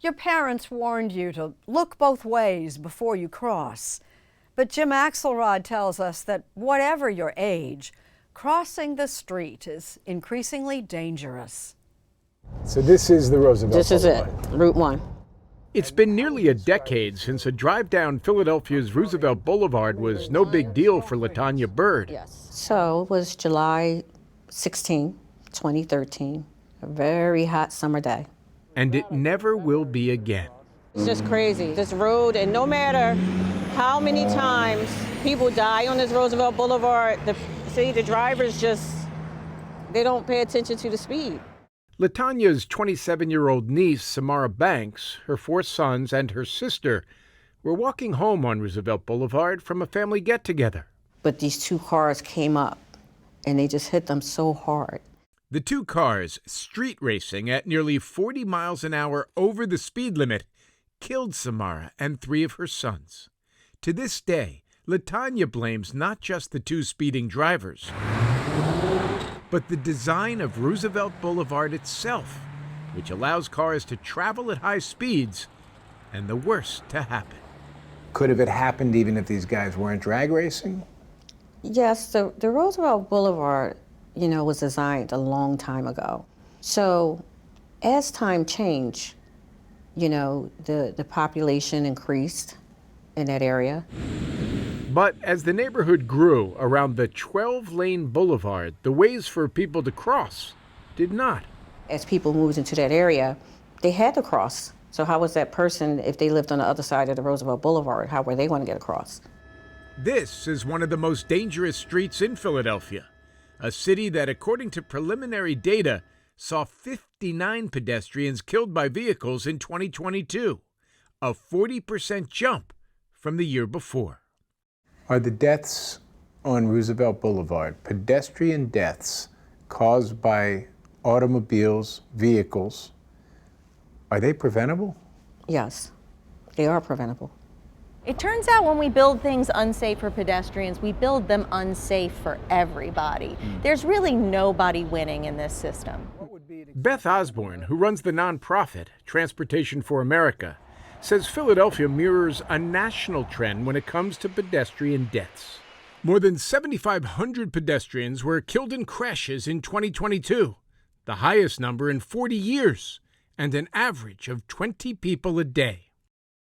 Your parents warned you to look both ways before you cross. But Jim Axelrod tells us that whatever your age, crossing the street is increasingly dangerous. So this is the Roosevelt This is it, Boulevard. Route 1. It's been nearly a decade since a drive down Philadelphia's Roosevelt Boulevard was no big deal for LaTanya Bird. Yes. So it was July 16, 2013, a very hot summer day. And it never will be again. It's just crazy, this road, and no matter how many times people die on this Roosevelt Boulevard, the drivers they don't pay attention to the speed. LaTanya's 27-year-old niece, Samara Banks, her 4 sons, and her sister were walking home on Roosevelt Boulevard from a family get-together. But these 2 cars came up, and they just hit them so hard. The 2 cars, street racing at nearly 40 miles an hour over the speed limit, killed Samara and 3 of her sons. To this day, LaTanya blames not just the 2 speeding drivers, but the design of Roosevelt Boulevard itself, which allows cars to travel at high speeds and the worst to happen. Could have it happened even if these guys weren't drag racing? Yes, the Roosevelt Boulevard, was designed a long time ago. So as time changed, the population increased in that area. But as the neighborhood grew around the 12-lane boulevard, the ways for people to cross did not. As people moved into that area, they had to cross. So how was that person, if they lived on the other side of the Roosevelt Boulevard, how were they going to get across? This is one of the most dangerous streets in Philadelphia, a city that, according to preliminary data, saw 59 pedestrians killed by vehicles in 2022, a 40% jump from the year before. Are the deaths on Roosevelt Boulevard pedestrian deaths caused by automobiles, vehicles? Are they preventable? Yes, they are preventable. It turns out when we build things unsafe for pedestrians, we build them unsafe for everybody. There's really nobody winning in this system. Beth Osborne, who runs the nonprofit Transportation for America, says Philadelphia mirrors a national trend when it comes to pedestrian deaths. More than 7,500 pedestrians were killed in crashes in 2022, the highest number in 40 years, and an average of 20 people a day.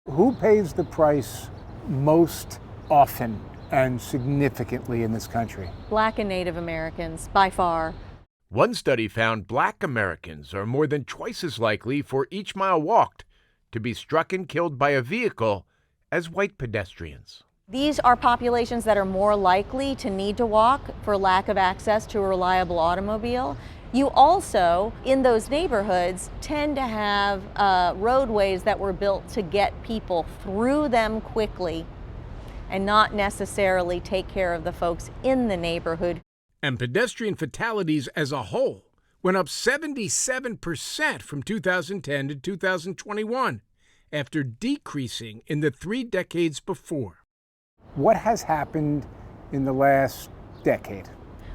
Who pays the price most often and significantly in this country? Black and Native Americans, by far. One study found Black Americans are more than twice as likely for each mile walked to be struck and killed by a vehicle as white pedestrians. These are populations that are more likely to need to walk for lack of access to a reliable automobile. You also, in those neighborhoods, tend to have roadways that were built to get people through them quickly and not necessarily take care of the folks in the neighborhood. And pedestrian fatalities as a whole went up 77% from 2010 to 2021, after decreasing in the 3 decades before. What has happened in the last decade?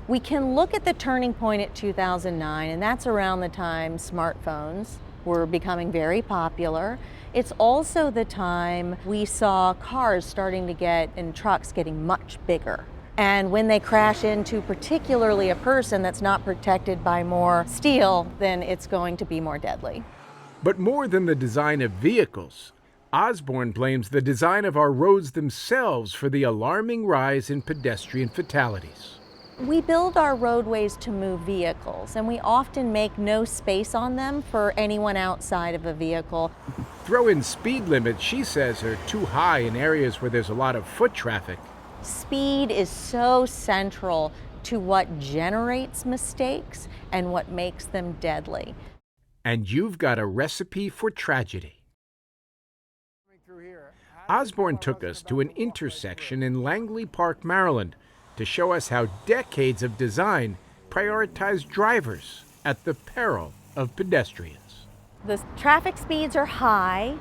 We can look at the turning point at 2009, and that's around the time smartphones were becoming very popular. It's also the time we saw cars starting to and trucks getting much bigger. And when they crash into particularly a person that's not protected by more steel, then it's going to be more deadly. But more than the design of vehicles, Osborne blames the design of our roads themselves for the alarming rise in pedestrian fatalities. We build our roadways to move vehicles, and we often make no space on them for anyone outside of a vehicle. Throw in speed limits, she says, are too high in areas where there's a lot of foot traffic. Speed is so central to what generates mistakes and what makes them deadly. And you've got a recipe for tragedy. Osborne took us to an intersection in Langley Park, Maryland, to show us how decades of design prioritize drivers at the peril of pedestrians. The traffic speeds are high.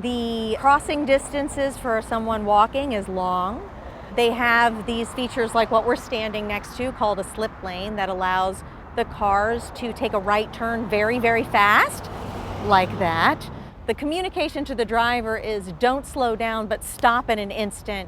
The crossing distances for someone walking is long. They have these features like what we're standing next to called a slip lane that allows the cars to take a right turn very, very fast, like that. The communication to the driver is don't slow down, but stop in an instant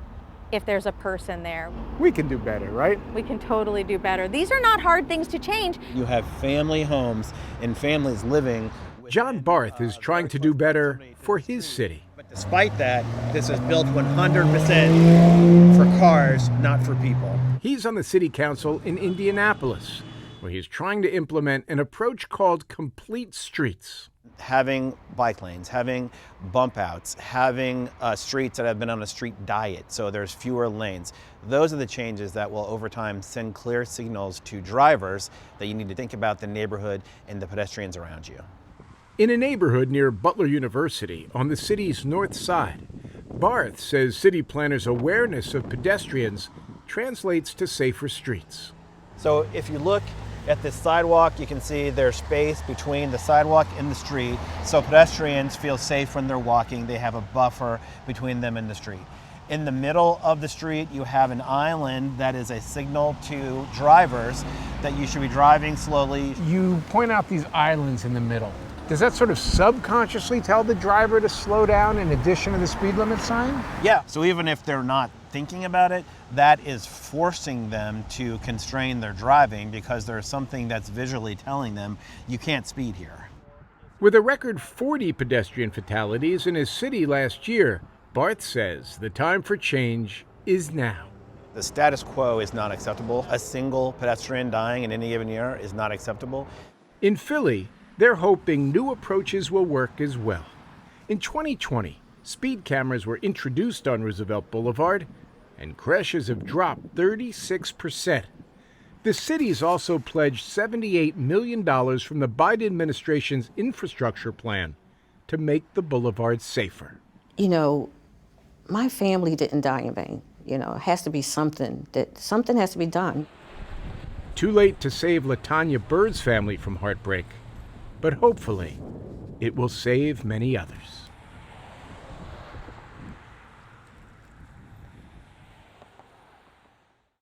if there's a person there. We can do better, right? We can totally do better. These are not hard things to change. You have family homes and families living. John Barth is trying to do better for his city. But despite that, this is built 100% for cars, not for people. He's on the city council in Indianapolis, where he's trying to implement an approach called complete streets. Having bike lanes, having bump outs, having streets that have been on a street diet, so there's fewer lanes. Those are the changes that will over time send clear signals to drivers that you need to think about the neighborhood and the pedestrians around you. In a neighborhood near Butler University on the city's north side, Barth says city planners' awareness of pedestrians translates to safer streets. So if you look at this sidewalk, you can see there's space between the sidewalk and the street, so pedestrians feel safe when they're walking. They have a buffer between them and the street. In the middle of the street, you have an island that is a signal to drivers that you should be driving slowly. You point out these islands in the middle. Does that sort of subconsciously tell the driver to slow down in addition to the speed limit sign? Yeah, so even if they're not thinking about it, that is forcing them to constrain their driving because there's something that's visually telling them you can't speed here. With a record 40 pedestrian fatalities in his city last year, Barth says the time for change is now. The status quo is not acceptable. A single pedestrian dying in any given year is not acceptable. In Philly, they're hoping new approaches will work as well. In 2020, speed cameras were introduced on Roosevelt Boulevard, and crashes have dropped 36%. The city's also pledged $78 million from the Biden administration's infrastructure plan to make the boulevard safer. You know, my family didn't die in vain. You know, it has to be something has to be done. Too late to save LaTanya Bird's family from heartbreak, but hopefully it will save many others.